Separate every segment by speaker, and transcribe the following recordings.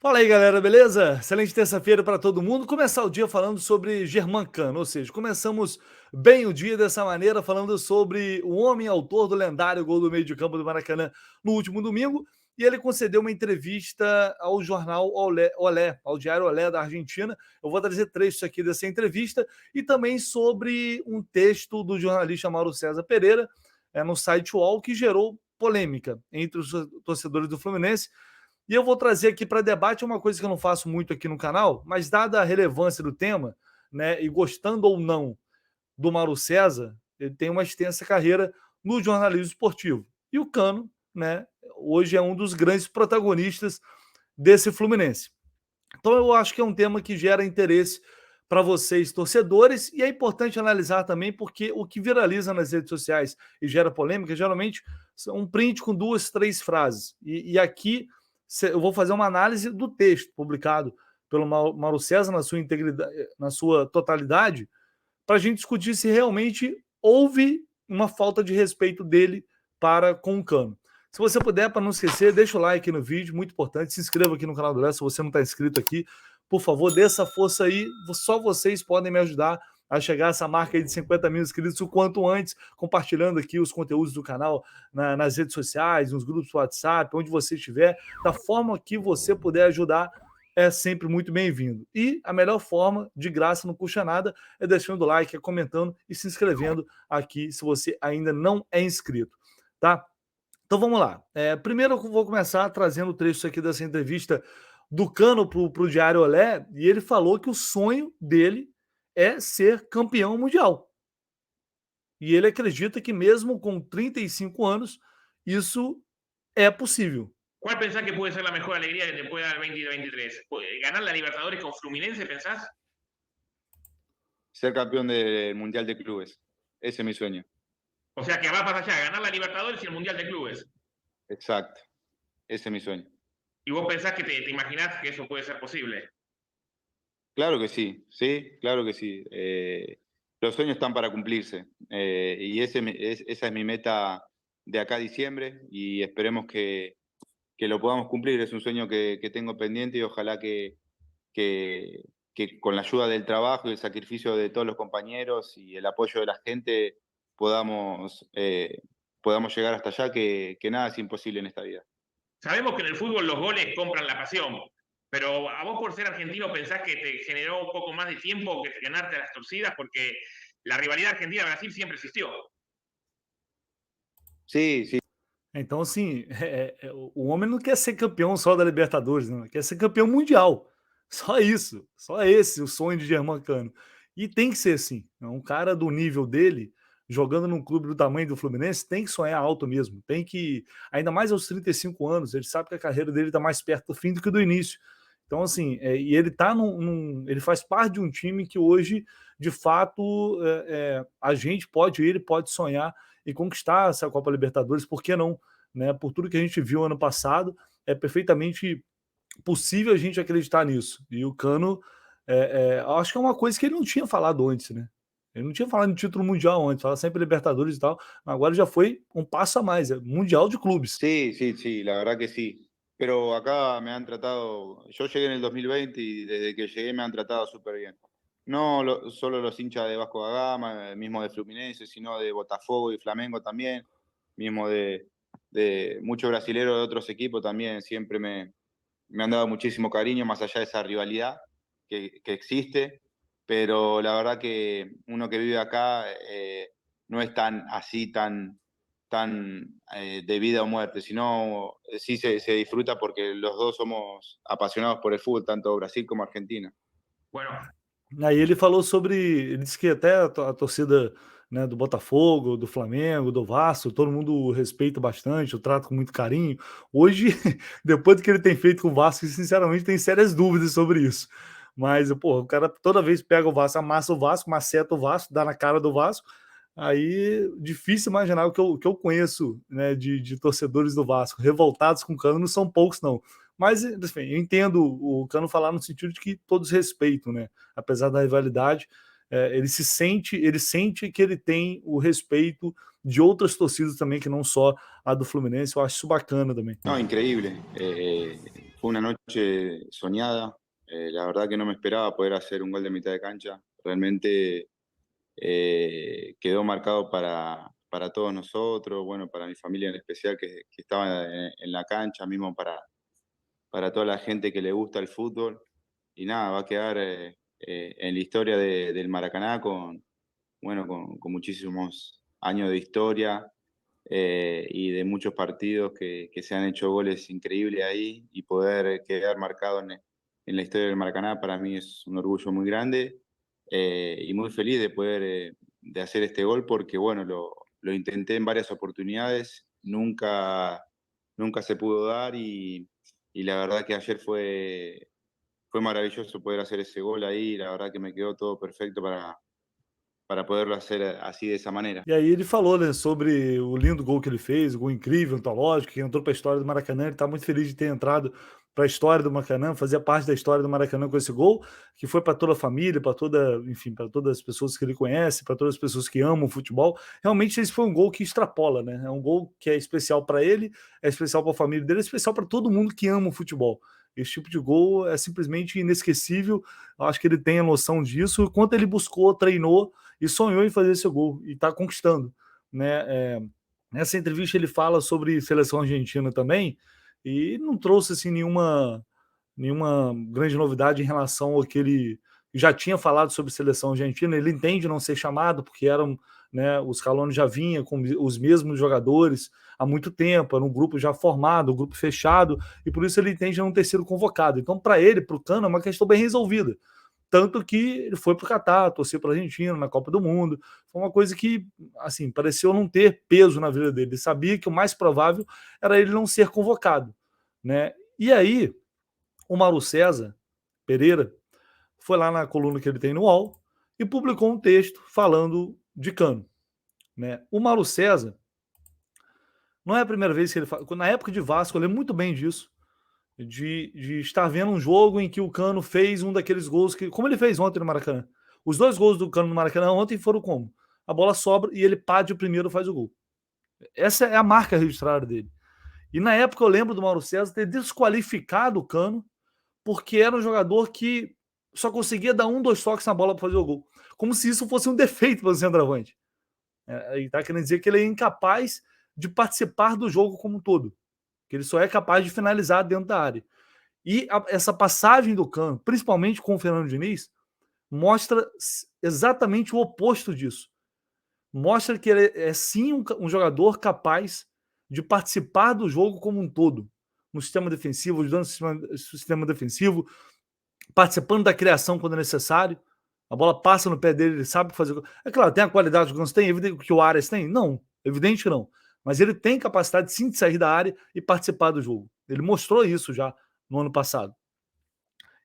Speaker 1: Fala aí, galera, beleza? Excelente terça-feira para todo mundo. Começar o dia falando sobre Germán Cano, ou seja, começamos bem o dia dessa maneira, falando sobre o homem autor do lendário gol do meio de campo do Maracanã no último domingo. E ele concedeu uma entrevista ao jornal Olé, ao Diário Olé da Argentina. Eu vou trazer trechos aqui dessa entrevista e também sobre um texto do jornalista Mauro César Pereira no site UOL que gerou polêmica entre os torcedores do Fluminense. E eu vou trazer aqui para debate uma coisa que eu não faço muito aqui no canal, mas dada a relevância do tema, né, e gostando ou não do Mauro César, ele tem uma extensa carreira no jornalismo esportivo. E o Cano, né, hoje é um dos grandes protagonistas desse Fluminense. Então eu acho que é um tema que gera interesse para vocês, torcedores, e é importante analisar também porque o que viraliza nas redes sociais e gera polêmica, geralmente, são um print com duas, três frases. E aqui eu vou fazer uma análise do texto publicado pelo Mauro César na sua integridade, na sua totalidade, para a gente discutir se realmente houve uma falta de respeito dele para com o Cano. Se você puder, para não esquecer, deixa o like no vídeo, muito importante. Se inscreva aqui no canal do Léo, se você não está inscrito aqui. Por favor, dê essa força aí. Só vocês podem me ajudar a chegar a essa marca aí de 50 mil inscritos o quanto antes, compartilhando aqui os conteúdos do canal nas redes sociais, nos grupos do WhatsApp, onde você estiver, da forma que você puder ajudar, é sempre muito bem-vindo. E a melhor forma, de graça, não custa nada, é deixando o like, é comentando e se inscrevendo aqui se você ainda não é inscrito, tá? Então vamos lá. Primeiro eu vou começar trazendo o trecho aqui dessa entrevista do Cano para o Diário Olé, e ele falou que o sonho dele é ser campeão mundial. E ele acredita que mesmo com 35 anos, isso é possível.
Speaker 2: ¿Cuál pensás que puede ser la mejor alegría que te puede dar el 2023? ¿Ganar la Libertadores con Fluminense, pensás?
Speaker 3: Ser campeón del Mundial de Clubes. Ese es mi sueño.
Speaker 2: O sea, que va para allá, ganar la Libertadores y el Mundial de Clubes.
Speaker 3: Exacto. Ese es mi sueño.
Speaker 2: ¿Y vos pensás que te imaginás que eso puede ser posible?
Speaker 3: Claro que sí, claro que sí. Los sueños están para cumplirse. Y esa es mi meta de acá a diciembre y esperemos que lo podamos cumplir. Es un sueño que tengo pendiente y ojalá que con la ayuda del trabajo y el sacrificio de todos los compañeros y el apoyo de la gente podamos llegar hasta allá, que nada es imposible en esta vida.
Speaker 2: Sabemos que en el fútbol los goles compran la pasión, pero a vos por ser argentino pensás que te generó un poco más de tiempo que ganarte a las torcidas, porque la rivalidad Argentina-Brasil siempre existió.
Speaker 3: Sí, sí.
Speaker 1: Então, assim, o homem não quer ser campeão só da Libertadores, não, quer ser campeão mundial. Só isso, só esse o sonho de Germán Cano. E tem que ser assim. Um cara do nível dele, jogando num clube do tamanho do Fluminense, tem que sonhar alto mesmo. Tem que, ainda mais aos 35 anos, ele sabe que a carreira dele está mais perto do fim do que do início. Então, assim, e ele tá ele faz parte de um time que hoje, de fato, ele pode sonhar e conquistar essa Copa Libertadores, por que não? Né? Por tudo que a gente viu ano passado, é perfeitamente possível a gente acreditar nisso. E o Cano, acho que é uma coisa que ele não tinha falado antes, né? Ele não tinha falado em título mundial antes, fala sempre Libertadores e tal, agora já foi um passo a mais, é Mundial de Clubes.
Speaker 3: Sí, sí, sí, la verdad que sí. Pero acá me han tratado, yo llegué en el 2020 y desde que llegué me han tratado súper bien. No solo los hinchas de Vasco da Gama, mismo de Fluminense, sino de Botafogo y Flamengo también, mismo de muchos brasileros de otros equipos también, siempre me han dado muchísimo cariño, más allá de esa rivalidad que existe, pero la verdad que uno que vive acá no es tan así, tan de vida o muerte, sino sí se disfruta porque los dos somos apasionados por el fútbol, tanto Brasil como Argentina.
Speaker 2: Bueno,
Speaker 1: Aí ele falou sobre, ele disse que até a torcida, né, do Botafogo, do Flamengo, do Vasco, todo mundo respeita bastante, o trata com muito carinho. Hoje, depois do que ele tem feito com o Vasco, sinceramente tem sérias dúvidas sobre isso. Mas, pô, o cara toda vez pega o Vasco, amassa o Vasco, maceta o Vasco, dá na cara do Vasco. Aí, difícil imaginar o que eu conheço, né, de torcedores do Vasco, revoltados com o Cano, não são poucos, não. Mas, enfim, eu entendo o Cano falar no sentido de que todos respeitam, né? Apesar da rivalidade, ele sente que ele tem o respeito de outras torcidas também, que não só a do Fluminense. Eu acho isso bacana também.
Speaker 3: No, increíble. fue una noche soñada. La verdad que no me esperaba poder hacer un gol de mitad de cancha. Realmente quedó marcado para todos nosotros, bueno, para mi familia en especial que estaba en la cancha, mismo para toda la gente que le gusta el fútbol. Y nada, va a quedar en la historia del Maracaná bueno, con muchísimos años de historia y de muchos partidos que se han hecho goles increíbles ahí, y poder quedar marcado en la historia del Maracaná para mí es un orgullo muy grande, y muy feliz de poder de hacer este gol, porque bueno, lo intenté en varias oportunidades, nunca se pudo dar, y la verdad que ayer fue maravilloso poder hacer esse gol aí. La verdad que me quedó todo perfecto para poderlo hacer así de esa manera.
Speaker 1: E aí ele falou, né, sobre o lindo gol que ele fez, o gol incrível, antológico, que entrou para a história do Maracanã. Ele está muito feliz de ter entrado para a história do Maracanã, fazia parte da história do Maracanã com esse gol, que foi para toda a família, para toda, enfim, para todas as pessoas que ele conhece, para todas as pessoas que amam o futebol. Realmente esse foi um gol que extrapola, né? É um gol que é especial para ele, é especial para a família dele, é especial para todo mundo que ama o futebol. Esse tipo de gol é simplesmente inesquecível. Eu acho que ele tem a noção disso. Quanto ele buscou, treinou e sonhou em fazer esse gol e está conquistando, né? Nessa entrevista ele fala sobre seleção argentina também e não trouxe assim nenhuma grande novidade em relação ao que ele já tinha falado sobre seleção argentina. Ele entende não ser chamado porque eram, né, o Scaloni já vinha com os mesmos jogadores há muito tempo, era um grupo já formado, um grupo fechado, e por isso ele entende não ter sido convocado. Então, para ele, para o Cano, é uma questão bem resolvida. Tanto que ele foi para o Catar, torceu para a Argentina na Copa do Mundo. Foi uma coisa que, assim, pareceu não ter peso na vida dele. Ele sabia que o mais provável era ele não ser convocado, né? E aí, o Mauro César Pereira foi lá na coluna que ele tem no UOL e publicou um texto falando de Cano, né? O Mauro César, não é a primeira vez que ele fala. Na época de Vasco, eu lembro muito bem disso. De estar vendo um jogo em que o Cano fez um daqueles gols que, como ele fez ontem no Maracanã. Os dois gols do Cano no Maracanã ontem foram como? A bola sobra e ele pá de primeiro faz o gol. Essa é a marca registrada dele. E na época eu lembro do Mauro César ter desqualificado o Cano porque era um jogador que só conseguia dar 2 toques na bola para fazer o gol. Como se isso fosse um defeito para o centroavante. Ele está querendo dizer que ele é incapaz de participar do jogo como um todo. Que ele só é capaz de finalizar dentro da área. E essa passagem do Cano, principalmente com o Fernando Diniz, mostra exatamente o oposto disso. Mostra que ele é sim um jogador capaz de participar do jogo como um todo, no sistema defensivo, ajudando o sistema defensivo, participando da criação quando é necessário. A bola passa no pé dele, ele sabe fazer. É claro, tem a qualidade que o Ganso tem, evidente que o Arias tem? Não, evidente que não. Mas ele tem capacidade sim de sair da área e participar do jogo. Ele mostrou isso já no ano passado.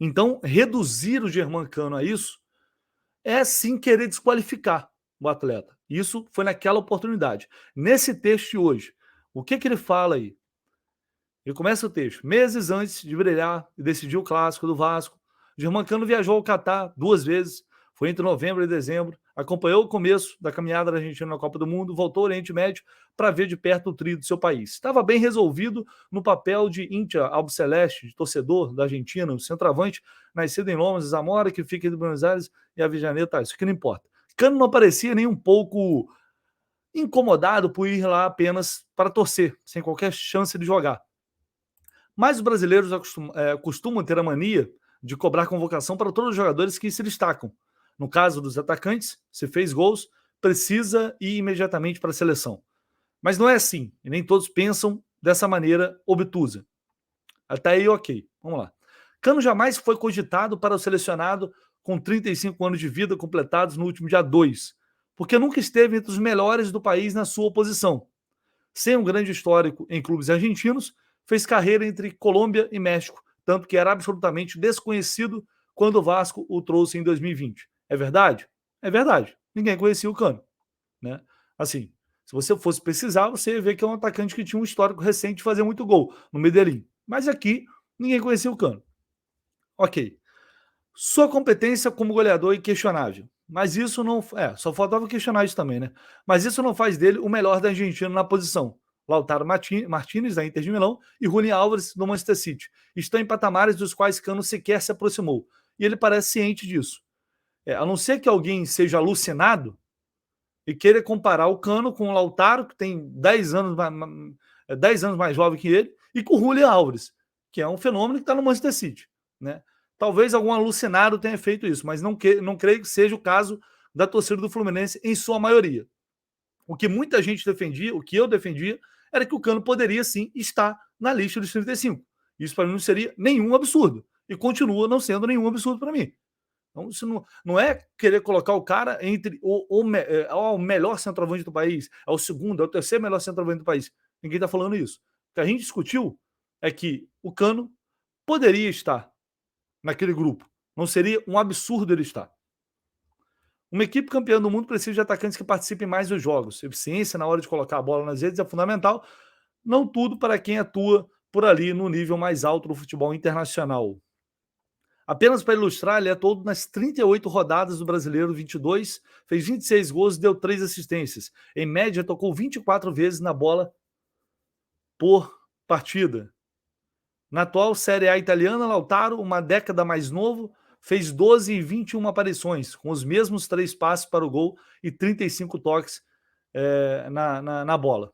Speaker 1: Então, reduzir o Germancano a isso é sim querer desqualificar o atleta. Isso foi naquela oportunidade. Nesse texto de hoje, o que ele fala aí? Ele começa o texto. Meses antes de brilhar e decidir o clássico do Vasco, Germancano viajou ao Catar 2 vezes, foi entre novembro e dezembro, acompanhou o começo da caminhada da Argentina na Copa do Mundo, voltou ao Oriente Médio para ver de perto o trio do seu país. Estava bem resolvido no papel de hincha albiceleste, de torcedor da Argentina, o centroavante, nascido em Lomas, Zamora, que fica entre Buenos Aires e Avellaneda, tá, isso que não importa. Cano não parecia nem um pouco incomodado por ir lá apenas para torcer, sem qualquer chance de jogar. Mas os brasileiros costumam ter a mania de cobrar convocação para todos os jogadores que se destacam. No caso dos atacantes, se fez gols, precisa ir imediatamente para a seleção. Mas não é assim, e nem todos pensam dessa maneira obtusa. Até aí, ok. Vamos lá. Cano jamais foi cogitado para o selecionado com 35 anos de vida completados no último dia 2, porque nunca esteve entre os melhores do país na sua posição. Sem um grande histórico em clubes argentinos, fez carreira entre Colômbia e México, tanto que era absolutamente desconhecido quando o Vasco o trouxe em 2020. É verdade? É verdade. Ninguém conhecia o Cano, né? Assim, se você fosse pesquisar, você ia ver que é um atacante que tinha um histórico recente de fazer muito gol no Medellín. Mas aqui, ninguém conhecia o Cano. Ok. Sua competência como goleador é inquestionável. Mas isso não... só faltava questionar isso também, né? Mas isso não faz dele o melhor da Argentina na posição. Lautaro Martinez, da Inter de Milão, e Julián Álvares, do Manchester City. Estão em patamares dos quais Cano sequer se aproximou. E ele parece ciente disso. A não ser que alguém seja alucinado e queira comparar o Cano com o Lautaro, que tem 10 anos mais jovem que ele, e com o Julián Álvares, que é um fenômeno que está no Manchester City, né? Talvez algum alucinado tenha feito isso, mas não creio que seja o caso da torcida do Fluminense em sua maioria. O que muita gente defendia, o que eu defendia, era que o Cano poderia sim estar na lista dos 35. Isso para mim não seria nenhum absurdo. E continua não sendo nenhum absurdo para mim. Então, isso não é querer colocar o cara entre o melhor centroavante do país, é o segundo, é o terceiro melhor centroavante do país. Ninguém está falando isso. O que a gente discutiu é que o Cano poderia estar naquele grupo. Não seria um absurdo ele estar. Uma equipe campeã do mundo precisa de atacantes que participem mais dos jogos. Eficiência na hora de colocar a bola nas redes é fundamental. Não tudo para quem atua por ali no nível mais alto do futebol internacional. Apenas para ilustrar, ele atuou nas 38 rodadas do Brasileiro 22, fez 26 gols e deu 3 assistências. Em média, tocou 24 vezes na bola por partida. Na atual Série A italiana, Lautaro, uma década mais novo, fez 12 e 21 aparições, com os mesmos 3 passes para o gol e 35 toques na bola.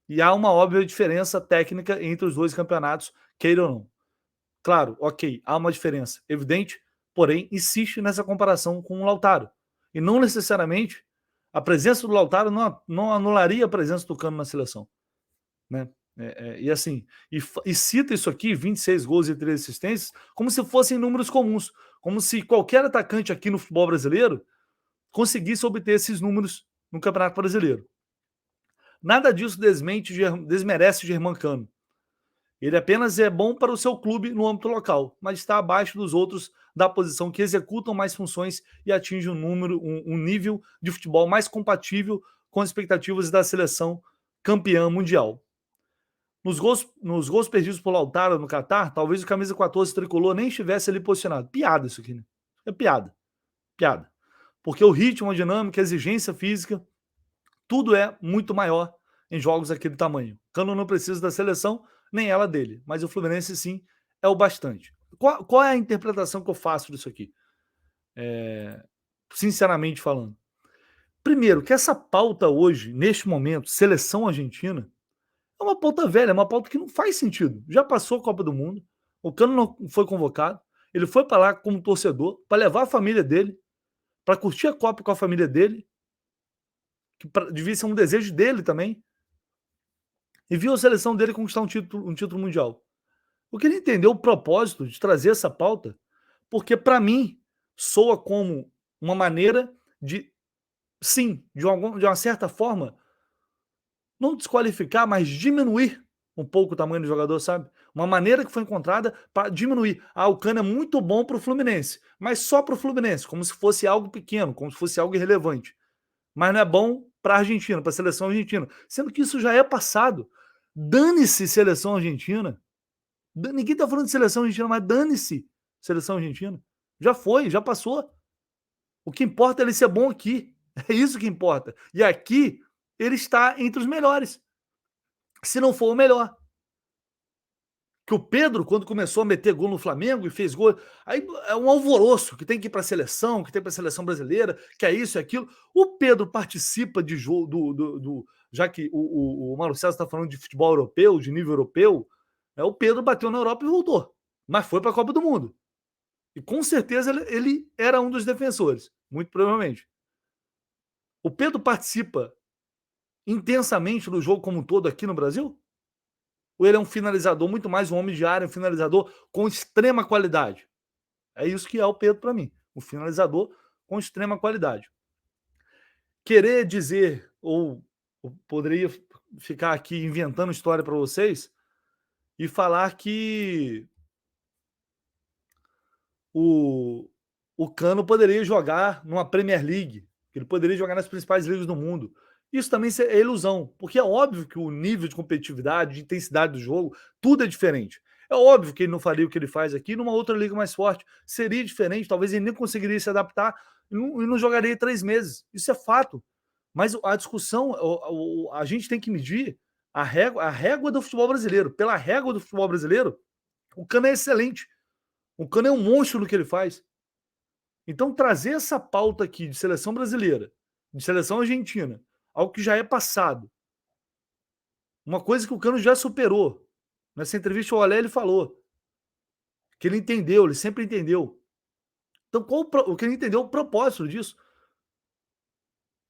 Speaker 1: E há uma óbvia diferença técnica entre os dois campeonatos, queira ou não. Claro, ok, há uma diferença evidente, porém insiste nessa comparação com o Lautaro. E não necessariamente a presença do Lautaro não anularia a presença do Cano na seleção, né? E assim, e cita isso aqui, 26 gols e 3 assistências, como se fossem números comuns, como se qualquer atacante aqui no futebol brasileiro conseguisse obter esses números no Campeonato Brasileiro. Nada disso desmerece Germancano. Ele apenas é bom para o seu clube no âmbito local, mas está abaixo dos outros da posição que executam mais funções e atingem um nível de futebol mais compatível com as expectativas da seleção campeã mundial. Nos gols perdidos por Lautaro no Catar, talvez o camisa 14 tricolor nem estivesse ali posicionado. Piada isso aqui, né? É piada. Piada. Porque o ritmo, a dinâmica, a exigência física, tudo é muito maior em jogos daquele tamanho. Cano não precisa da seleção, nem ela dele. Mas o Fluminense, sim, é o bastante. Qual é a interpretação que eu faço disso aqui? Sinceramente falando. Primeiro, que essa pauta hoje, neste momento, seleção argentina, é uma pauta velha, é uma pauta que não faz sentido. Já passou a Copa do Mundo, o Cano não foi convocado, ele foi para lá como torcedor, para levar a família dele, para curtir a Copa com a família dele, que devia ser um desejo dele também, e viu a seleção dele conquistar um título mundial. Eu queria entender o propósito de trazer essa pauta, porque para mim soa como uma maneira de, sim, de uma certa forma, não desqualificar, mas diminuir um pouco o tamanho do jogador, sabe? Uma maneira que foi encontrada para diminuir. O Cano é muito bom para o Fluminense, mas só para o Fluminense, como se fosse algo pequeno, como se fosse algo irrelevante. Mas não é bom para a Argentina, para a seleção argentina. Sendo que isso já é passado. Dane-se seleção argentina. Ninguém está falando de seleção argentina, mas dane-se seleção argentina. Já foi, já passou. O que importa é ele ser bom aqui. É isso que importa. E aqui ele está entre os melhores. Se não for o melhor. Que o Pedro, quando começou a meter gol no Flamengo e fez gol, aí é um alvoroço, que tem que ir para a seleção, que tem para a seleção brasileira, que é isso e aquilo. O Pedro participa de jogo, já que o Mauro César está falando de futebol europeu, de nível europeu, o Pedro bateu na Europa e voltou, mas foi para a Copa do Mundo. E com certeza ele era um dos defensores, muito provavelmente. O Pedro participa intensamente do jogo como um todo aqui no Brasil? Ou ele é um finalizador, muito mais um homem de área, um finalizador com extrema qualidade? É isso que é o Pedro para mim, um finalizador com extrema qualidade. Querer dizer, ou poderia ficar aqui inventando história para vocês, e falar que o Cano poderia jogar numa Premier League, que ele poderia jogar nas principais ligas do mundo. Isso também é ilusão, porque é óbvio que o nível de competitividade, de intensidade do jogo, tudo é diferente. É óbvio que ele não faria o que ele faz aqui numa outra liga mais forte. Seria diferente, talvez ele nem conseguiria se adaptar e não jogaria 3 meses. Isso é fato. Mas a discussão, a gente tem que medir A régua do futebol brasileiro. Pela régua do futebol brasileiro, o Cano é excelente. O Cano é um monstro no que ele faz. Então, trazer essa pauta aqui de seleção brasileira, de seleção argentina, algo que já é passado, uma coisa que o Cano já superou. Nessa entrevista, o Olé, ele falou que ele entendeu, ele sempre entendeu. Então, o que ele entendeu, o propósito disso?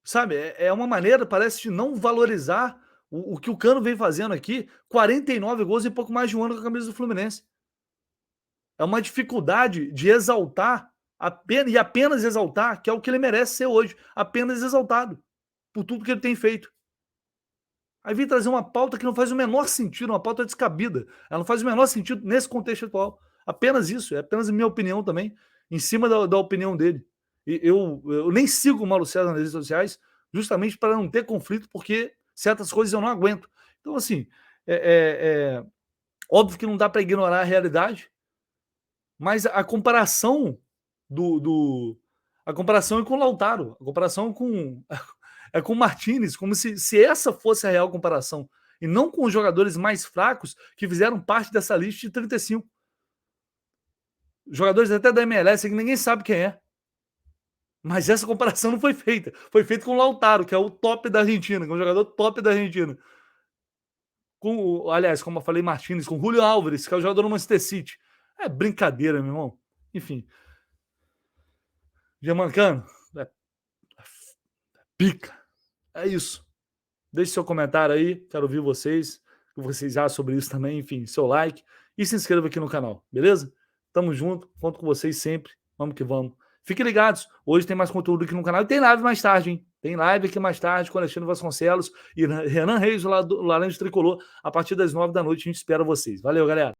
Speaker 1: Sabe, é uma maneira, parece, de não valorizar o que o Cano vem fazendo aqui, 49 gols em pouco mais de um ano com a camisa do Fluminense. É uma dificuldade de exaltar, apenas exaltar, que é o que ele merece ser hoje, apenas exaltado, por tudo que ele tem feito. Aí vem trazer uma pauta que não faz o menor sentido, uma pauta descabida. Ela não faz o menor sentido nesse contexto atual. Apenas isso, é apenas a minha opinião também, em cima da opinião dele. E eu nem sigo o Mauro César nas redes sociais, justamente para não ter conflito, porque certas coisas eu não aguento. Então, assim, óbvio que não dá para ignorar a realidade, mas a comparação a comparação é com o Lautaro, a comparação é com o Martinez, como se essa fosse a real comparação, e não com os jogadores mais fracos que fizeram parte dessa lista de 35. Jogadores até da MLS que ninguém sabe quem é. Mas essa comparação não foi feita. Foi feita com o Lautaro, que é o top da Argentina, que é um jogador top da Argentina. Aliás, como eu falei, Martinez, com Julio Álvares, que é o jogador do Manchester City. É brincadeira, meu irmão. Enfim. Germancano, pica. É isso. Deixe seu comentário aí, quero ouvir vocês, o que vocês acham sobre isso também, enfim, seu like e se inscreva aqui no canal, beleza? Tamo junto, conto com vocês sempre, vamos que vamos. Fiquem ligados, hoje tem mais conteúdo aqui no canal e tem live mais tarde, hein? Tem live aqui mais tarde com Alexandre Vasconcelos e Renan Reis, lá do Laranja Tricolor, a partir das 9 da noite, a gente espera vocês. Valeu, galera!